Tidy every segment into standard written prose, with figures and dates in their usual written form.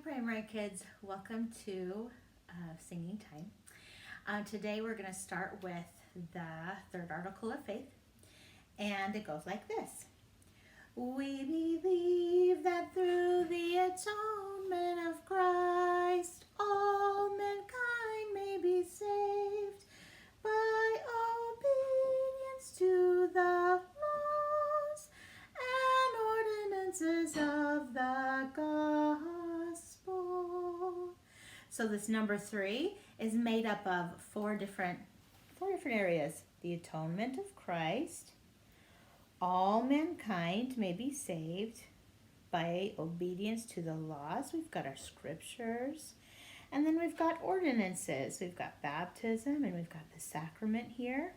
primary kids. Welcome to singing time. Today we're going to start with the third article of faith, and it goes like this. We believe that through the atonement of Christ, all mankind may be saved by obedience to the laws and ordinances of the gospel. So this number 3 is made up of four different areas. The atonement of Christ, all mankind may be saved by obedience to the laws. We've got our scriptures, and then we've got ordinances. We've got baptism, and we've got the sacrament here.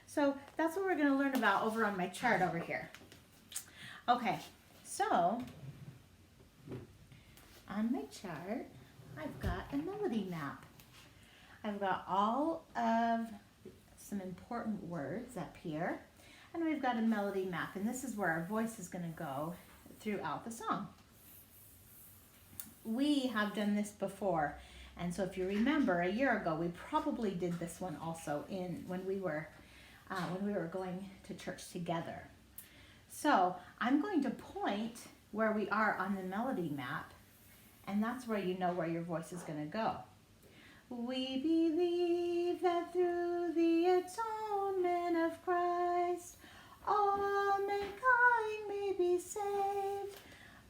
So that's what we're going to learn about over on my chart over here. Okay, so on my chart, I've got a melody map. I've got all of some important words up here, and we've got a melody map, and this is where our voice is going to go throughout the song. We have done this before, and so if you remember, a year ago, we probably did this one also when we were going to church together. So I'm going to point where we are on the melody map, and that's where you know where your voice is going to go. We believe that through the atonement of Christ, all mankind may be saved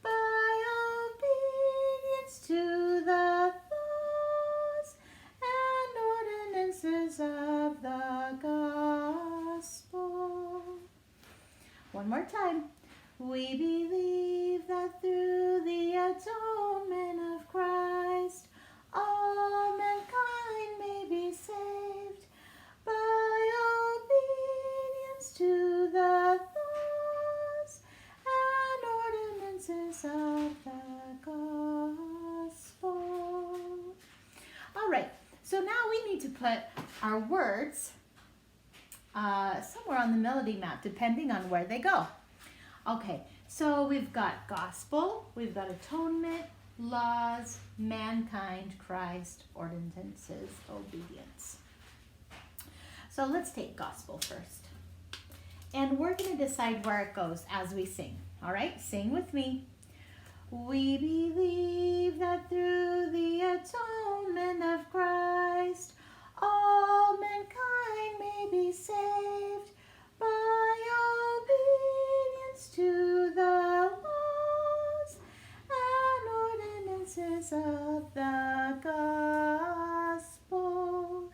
by obedience to the laws and ordinances of the gospel. One more time. We believe that through the atonement of Christ, all mankind may be saved by obedience to the laws and ordinances of the gospel. All right, so now we need to put our words somewhere on the melody map, depending on where they go. Okay, so we've got gospel, we've got atonement, laws, mankind, Christ, ordinances, obedience. So let's take gospel first. And we're going to decide where it goes as we sing. All right, sing with me. We believe that through the atonement of Christ, all mankind may be saved by obedience to the laws and ordinances of the gospel.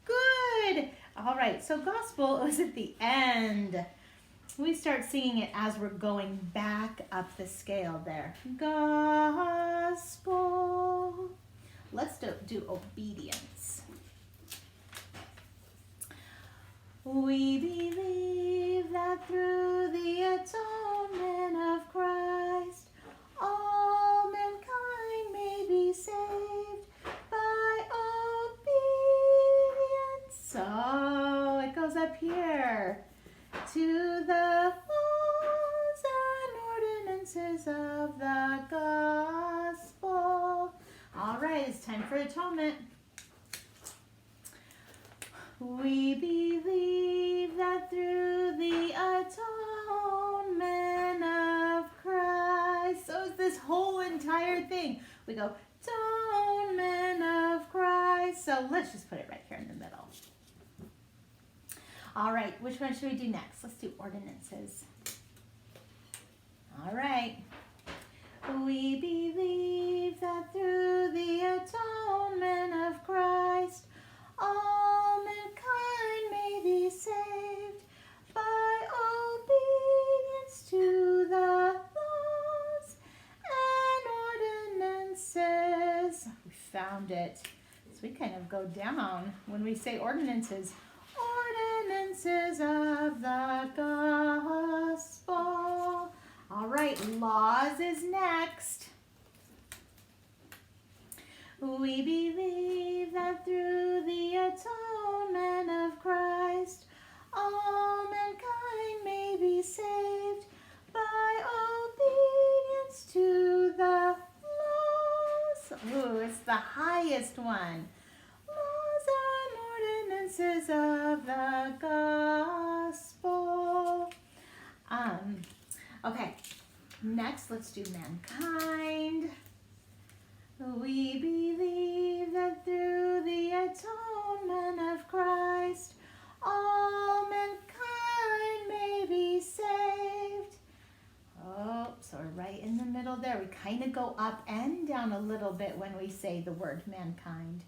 Good. All right, so gospel was at the end. We start singing it as we're going back up the scale there. Gospel. Let's do obedience. We believe that through the atonement of Christ, all mankind may be saved by obedience. So it goes up here to the laws and ordinances of the gospel. All right, it's time for atonement. We believe that through the atonement of Christ. So it's this whole entire thing. We go, atonement of Christ. So let's just put it right here in the middle. All right, which one should we do next? Let's do ordinances. All right. We believe that through the atonement of Christ, all mankind may be saved by obedience to the laws and ordinances. We found it. So we kind of go down when we say ordinances. Ordinances of the gospel. All right, laws is next. We believe that through the atonement of Christ, all mankind may be saved by obedience to the laws Ooh, it's the highest one. Laws and ordinances of the gospel. Okay, next let's do mankind. We believe that through the atonement of Christ, all mankind may be saved. Oh, so we're right in the middle there. We kind of go up and down a little bit when we say the word mankind.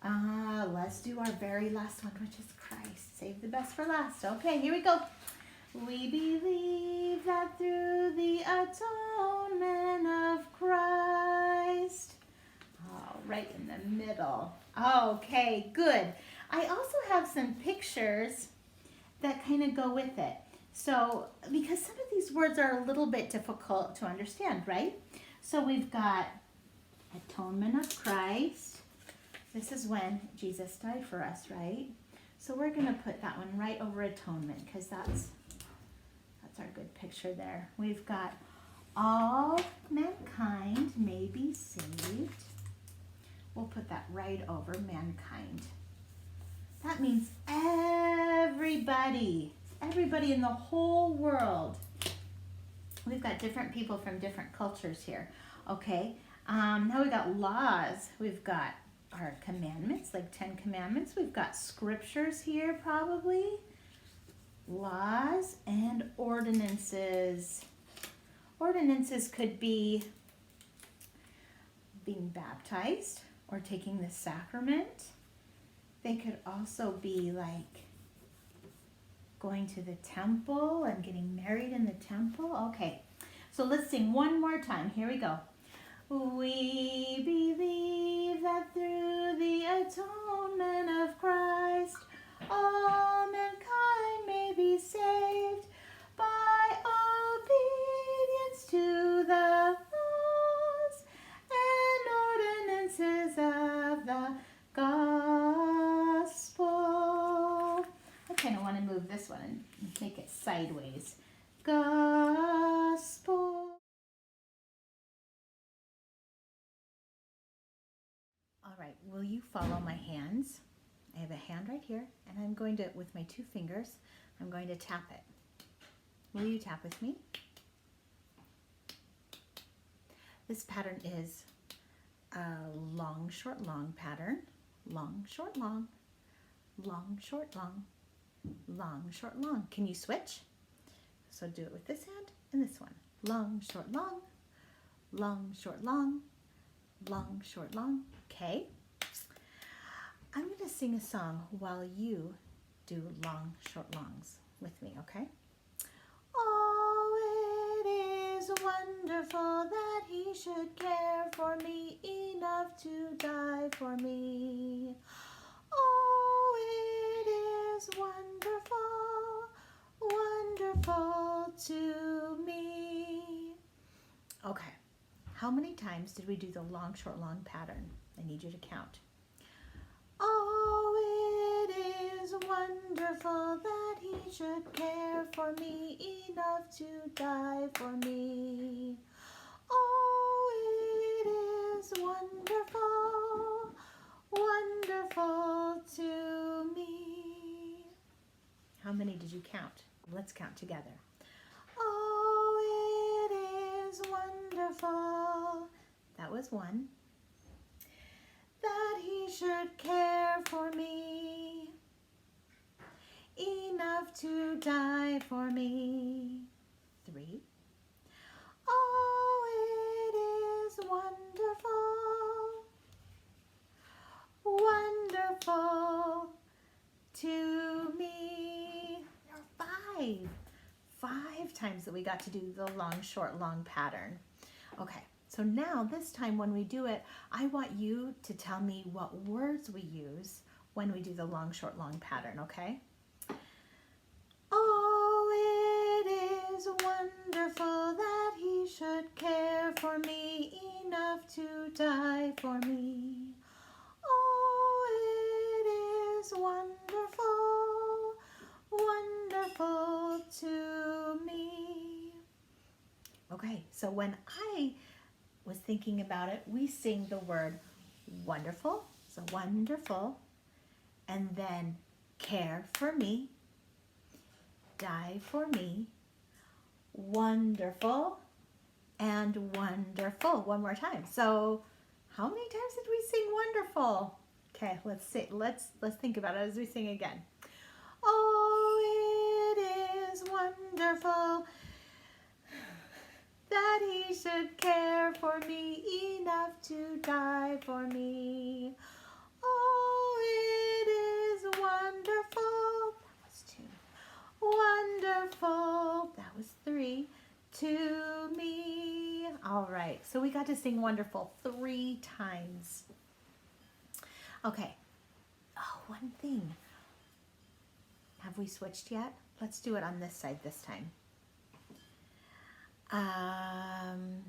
Let's do our very last one, which is Christ. Save the best for last. Okay, here we go. We believe that through the atonement of Christ. Oh, right in the middle. Okay, good. I also have some pictures that kind of go with it. So, because some of these words are a little bit difficult to understand, right? So we've got atonement of Christ. This is when Jesus died for us, right? So we're going to put that one right over atonement because that's our good picture there. We've got all mankind may be saved. We'll put that right over mankind. That means everybody in the whole world. We've got different people from different cultures here. Okay, now we've got laws. We've got our commandments, like 10 commandments. We've got scriptures here probably. Laws and ordinances. Ordinances could be being baptized or taking the sacrament. They could also be like going to the temple and getting married in the temple. Okay, so let's sing one more time. Here we go. We believe that through the atonement of Christ, all mankind may be saved by obedience to the laws and ordinances of the gospel. I kind of want to move this one and make it sideways. Gospel. All right, will you follow my hands? I have a hand right here, and I'm going to, with my 2 fingers, I'm going to tap it. Will you tap with me? This pattern is a long, short, long pattern. Long, short, long. Long, short, long. Long, short, long. Can you switch? So do it with this hand and this one. Long, short, long. Long, short, long. Long, short, long. Okay. I'm going to sing a song while you do long, short, longs with me, okay? Oh, it is wonderful that he should care for me enough to die for me. Oh, it is wonderful, wonderful to me. Okay, how many times did we do the long, short, long pattern? I need you to count. Oh, it is wonderful that he should care for me enough to die for me. Oh, it is wonderful, wonderful to me. How many did you count? Let's count together. Oh, it is wonderful. That was 1. That he should care for me enough to die for me. 3. Oh, it is wonderful, wonderful to me. 5. 5 times that we got to do the long, short, long pattern. Okay. So now this time when we do it, I want you to tell me what words we use when we do the long, short, long pattern, okay? Oh, it is wonderful that he should care for me enough to die for me. Oh, it is wonderful, wonderful to me. Okay, so when I was was thinking about it, we sing the word wonderful, so wonderful, and then care for me, die for me, wonderful, and wonderful. One more time. So how many times did we sing wonderful? Okay, let's think about it as we sing again. Oh, it is wonderful that he should care for me enough to die for me. Oh, it is wonderful. That was 2. Wonderful. That was 3. To me. All right, so we got to sing wonderful 3 times. Okay. Oh, one thing. Have we switched yet? Let's do it on this side this time.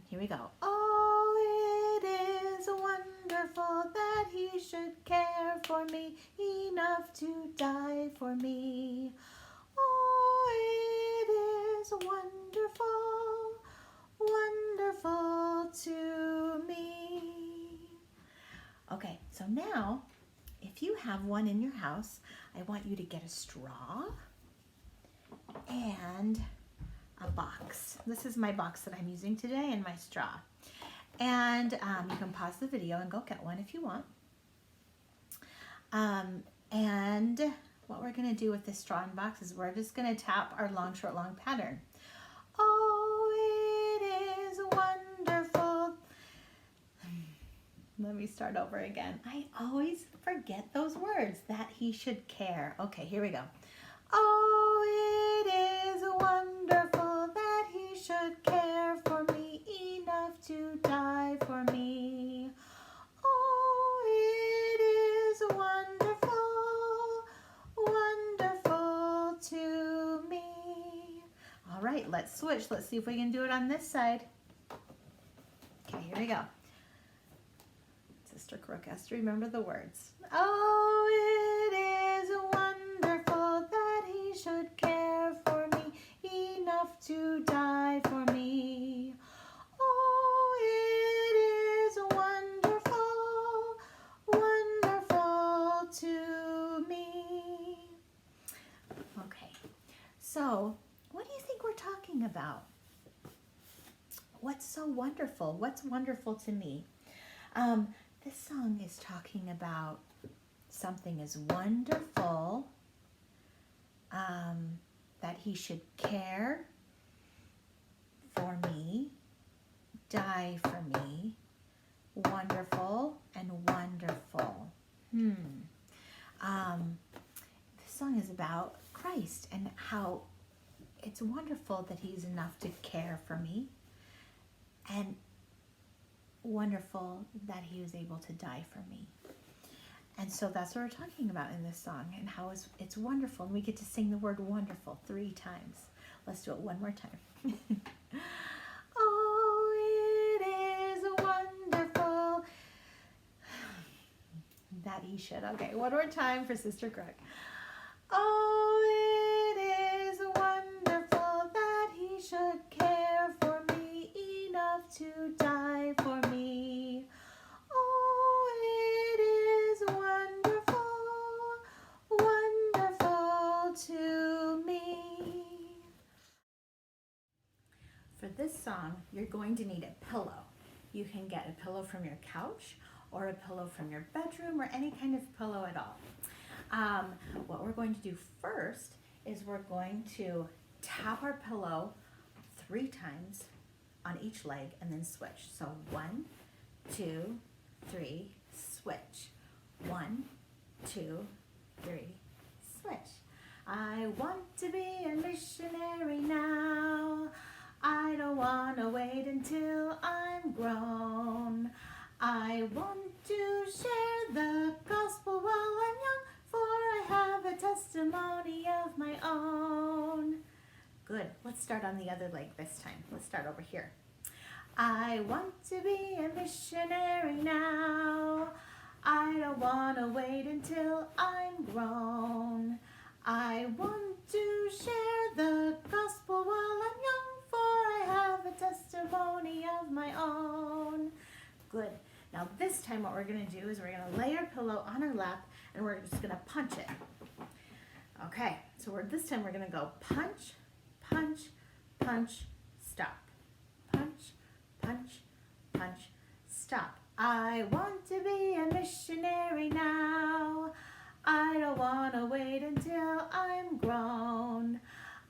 Here we go. Oh, it is wonderful that he should care for me enough to die for me. Oh, it is wonderful, wonderful to me. Okay, so now, if you have one in your house, I want you to get a straw and a box. This is my box that I'm using today and my straw. And you can pause the video and go get one if you want. And what we're going to do with this straw and box is we're just going to tap our long, short, long pattern. Oh, it is wonderful. Let me start over again. I always forget those words, that he should care. Okay, here we go. Oh, it is wonderful that he should care for me enough to die for me. Oh, it is wonderful, wonderful to me. All right, let's switch. Let's see if we can do it on this side. Okay, here we go. Sister Crook has to remember the words. Oh, it is wonderful that he should care for me enough to die for me. Oh, it is wonderful, wonderful to me. Okay, so what do you think we're talking about? What's so wonderful? What's wonderful to me? This song is talking about something as wonderful that he should care for me, die for me, wonderful and wonderful. This song is about Christ and how it's wonderful that he's enough to care for me, and wonderful that he was able to die for me. And so that's what we're talking about in this song, and how it's wonderful. And we get to sing the word wonderful 3 times. Let's do it one more time. Oh, it is wonderful that he should. Okay, one more time for Sister Crook. Oh, it is wonderful that he should care for me enough to die for me. Oh, it is wonderful, wonderful to me. For this song, you're going to need a pillow. You can get a pillow from your couch or a pillow from your bedroom or any kind of pillow at all. What we're going to do first is we're going to tap our pillow 3 times on each leg and then switch. So 1, 2, 3, switch. 1, 2, 3, switch. I want to be a missionary now. I don't want to wait until I'm grown. I want to share the gospel while I'm young, for I have a testimony of my own. Good. Let's start on the other leg this time. Let's start over here. I want to be a missionary now. I don't want to wait until I'm grown. I want to share the gospel while I'm young, for I have a testimony of my own. Good. Now this time what we're going to do is we're going to lay our pillow on our lap and we're just going to punch it. Okay, so this time we're going to go punch, punch, punch, stop. Punch, punch, punch, stop. I want to be a missionary now. I don't want to wait until I'm grown.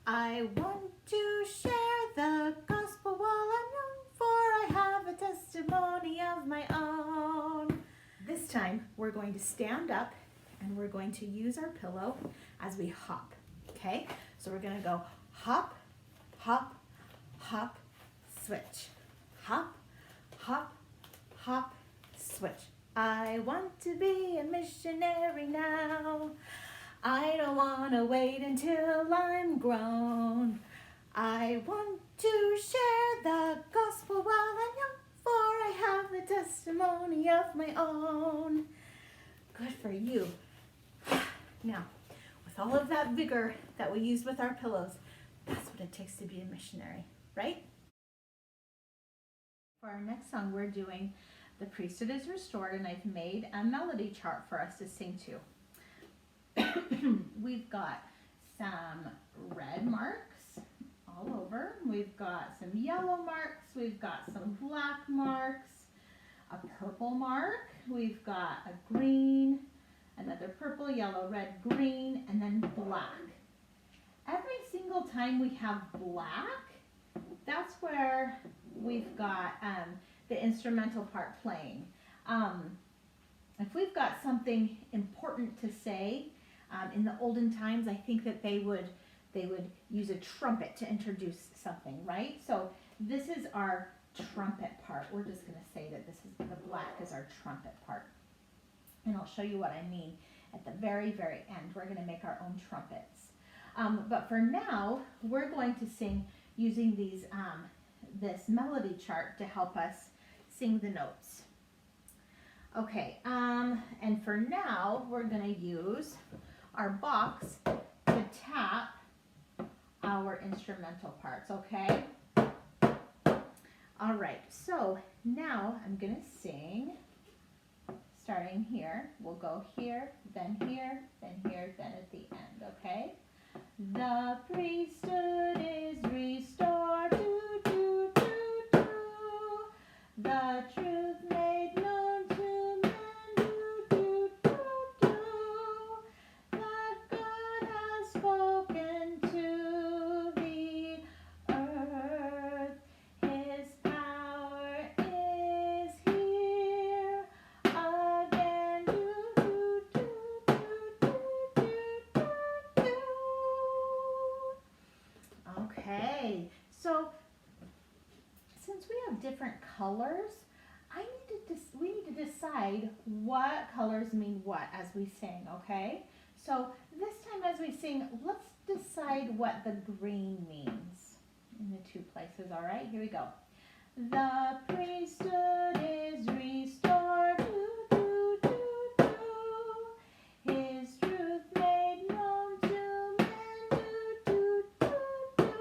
I want to share the gospel while I'm young, for I have a testimony of my own. This time we're going to stand up and we're going to use our pillow as we hop, okay? So we're going to go hop, hop, hop, switch. Hop, hop, hop, switch. I want to be a missionary now. I don't want to wait until I'm grown. I want to share the gospel while I'm young, for I have a testimony of my own. Good for you. Now, with all of that vigor that we used with our pillows, that's what it takes to be a missionary, right? For our next song, we're doing The Priesthood is Restored, and I've made a melody chart for us to sing to. We've got some red marks all over. We've got some yellow marks. We've got some black marks, a purple mark. We've got a green, another purple, yellow, red, green, and then black. Every single time we have black, that's where we've got the instrumental part playing. If we've got something important to say, in the olden times, I think that they would use a trumpet to introduce something, right? So this is our trumpet part. We're just going to say that this is the black is our trumpet part. And I'll show you what I mean at the very, very end. We're going to make our own trumpets. But for now, we're going to sing using these this melody chart to help us sing the notes. Okay, and for now, we're going to use our box to tap our instrumental parts, okay? All right, so now I'm going to sing, starting here. We'll go here, then here, then here, then at the end, okay? The priesthood is restored, do, do, do, do. The truth made known to men, do, do, do, do. That God has spoken to the earth. His power is here again, do, do, do, do, do, do, do, do. Okay, so since we have different colors, we need to decide what colors mean what as we sing, okay? So this time as we sing, let's decide what the green means in the two places, all right? Here we go. The priesthood is restored, do, do, do, do. His truth made known to men, do, do, do, do.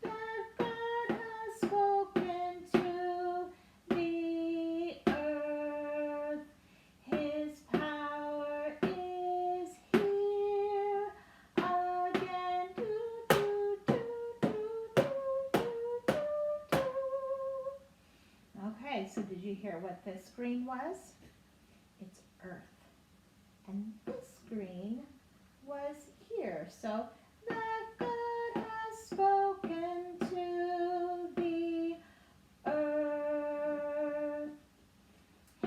That God has spoken to the earth. His power is here again, do, do, do, do, do, do, do, do. Okay, so did you hear what this green was? It's earth. And this green was here. So that God has spoken to the earth.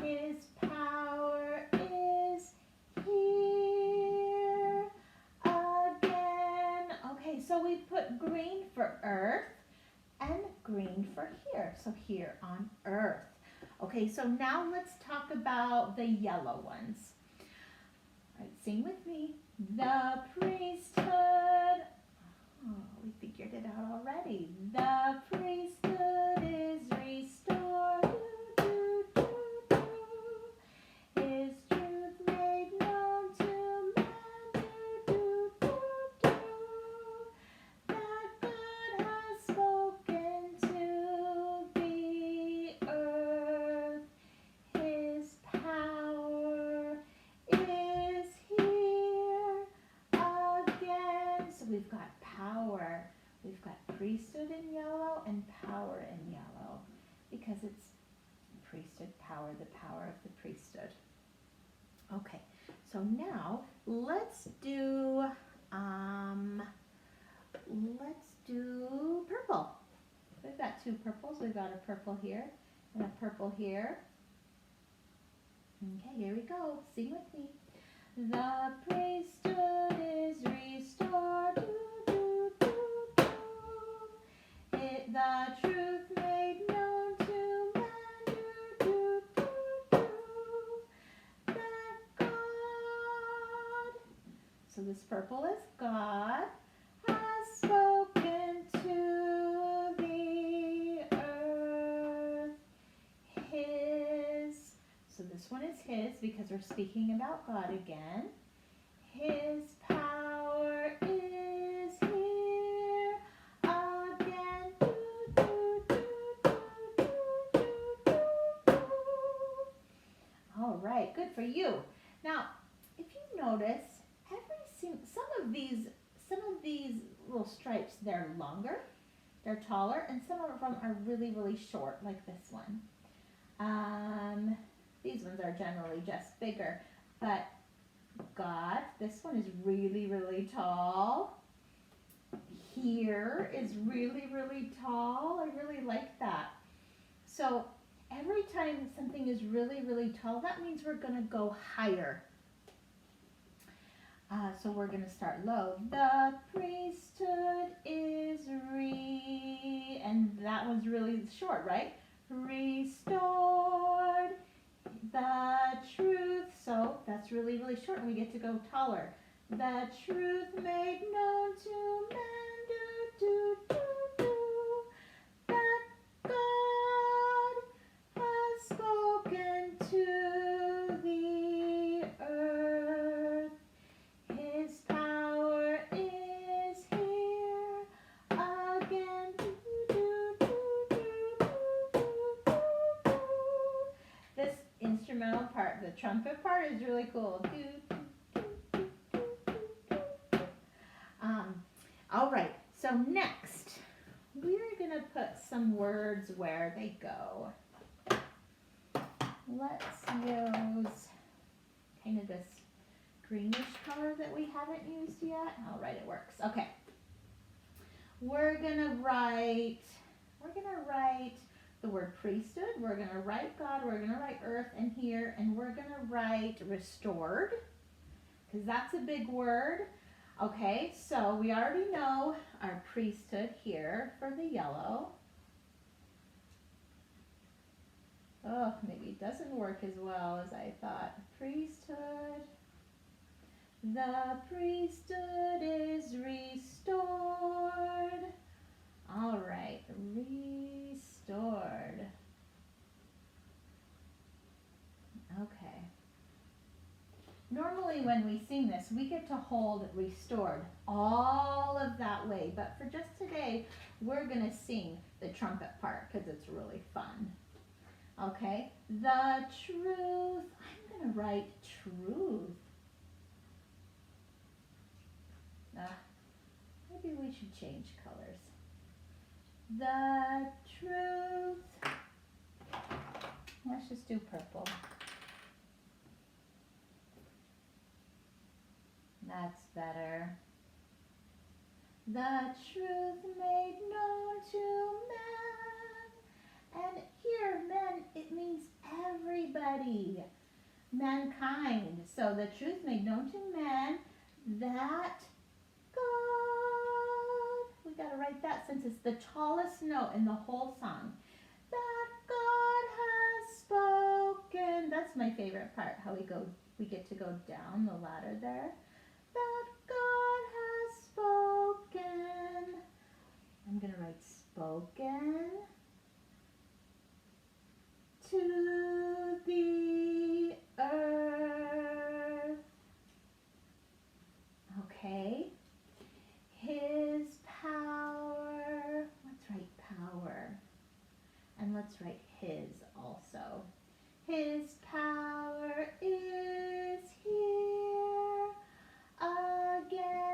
His power is here again. Okay, so we put green for earth and green for here. So here on earth. Okay, so now let's talk about the yellow ones. All right, sing with me. The priesthood. Oh, we figured it out already. The priesthood is restored. Do, do, do, do. His truth made known to men. Do, do, do, do. That God has spoken to the earth. because it's priesthood power, the power of the priesthood. Okay, so now let's do purple. We've got two purples. We've got a purple here and a purple here. Okay, here we go. Sing with me. The priesthood is restored. The truth made known to man. That God. So this purple is God has spoken to the earth. So this one is his because we're speaking about God again. His power is here again. All right, good for you. Now, if you notice, some of these little stripes, they're longer, they're taller, and some of them are really, really short, like this one. These ones are generally just bigger, but God, this one is really, really tall. Here is really, really tall. I really like that. So every time something is really, really tall, that means we're going to go higher. So we're going to start low. The priesthood is and that one's really short, right? Restored. The truth, so that's really, really short, and we get to go taller. The truth made known to man, that God has spoken to the earth. His power is here again. This instrumental part, the trumpet part, is really cool. All right, so next we're going to put some words where they go. Let's use kind of this greenish color that we haven't used yet. All right, it works. Okay. We're going to write the word priesthood. We're going to write God. We're going to write earth and here, and we're going to write restored because that's a big word. Okay, so we already know our priesthood here for the yellow. Oh, maybe it doesn't work as well as I thought. Priesthood. The priesthood is restored. All right, restored. Okay. Normally when we sing this, we get to hold restored all of that way, but for just today, we're going to sing the trumpet part because it's really fun. Okay, the truth, I'm going to write truth. Maybe we should change colors. The truth, let's just do purple. That's better. The truth made known to man. And here, man, it means everybody. Mankind. So the truth made known to man that God, we got to write that since it's the tallest note in the whole song. That God has spoken. That's my favorite part, how we get to go down the ladder there. That God has spoken. I'm going to write spoken to the earth. Okay. His power. Let's write power. And let's write his also. His power is here again.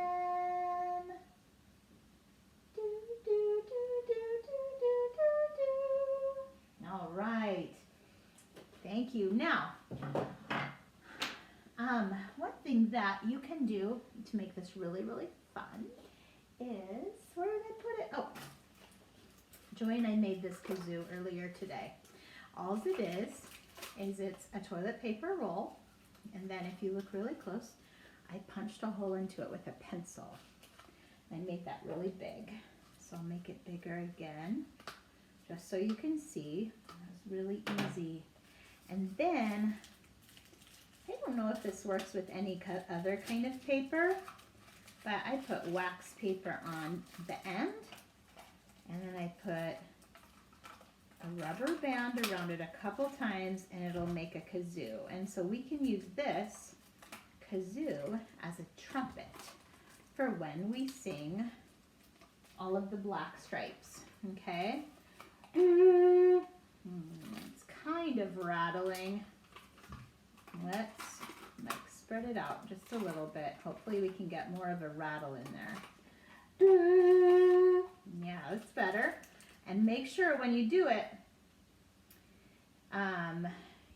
Do, do, do, do, do, do, do, do. All thank you. Now, one thing that you can do to make this really, really fun is, where did I put it? Oh, Joy and I made this kazoo earlier today. All it is it's a toilet paper roll, and then if you look really close, I punched a hole into it with a pencil. I made that really big. So I'll make it bigger again, just so you can see. It's really easy. And then, I don't know if this works with any other kind of paper, but I put wax paper on the end, and then I put a rubber band around it a couple times, and it'll make a kazoo. And so we can use this kazoo as a trumpet for when we sing all of the black stripes, okay? It's kind of rattling. Let's spread it out just a little bit. Hopefully we can get more of a rattle in there. Yeah, that's better. And make sure when you do it,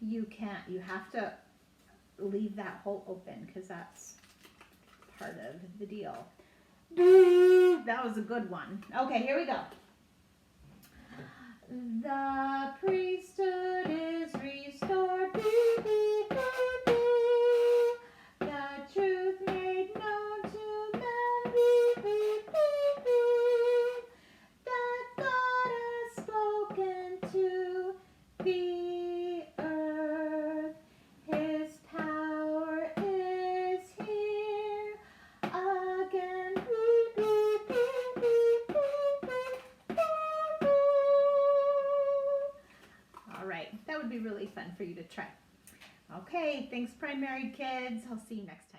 you have to leave that hole open, because that's part of the deal. That was a good one. Okay, here we go. The priesthood is restored. The truth made known to men. That God has spoken to the earth. His power is here again. All right, that would be really fun for you to try. Okay, thanks primary kids. I'll see you next time.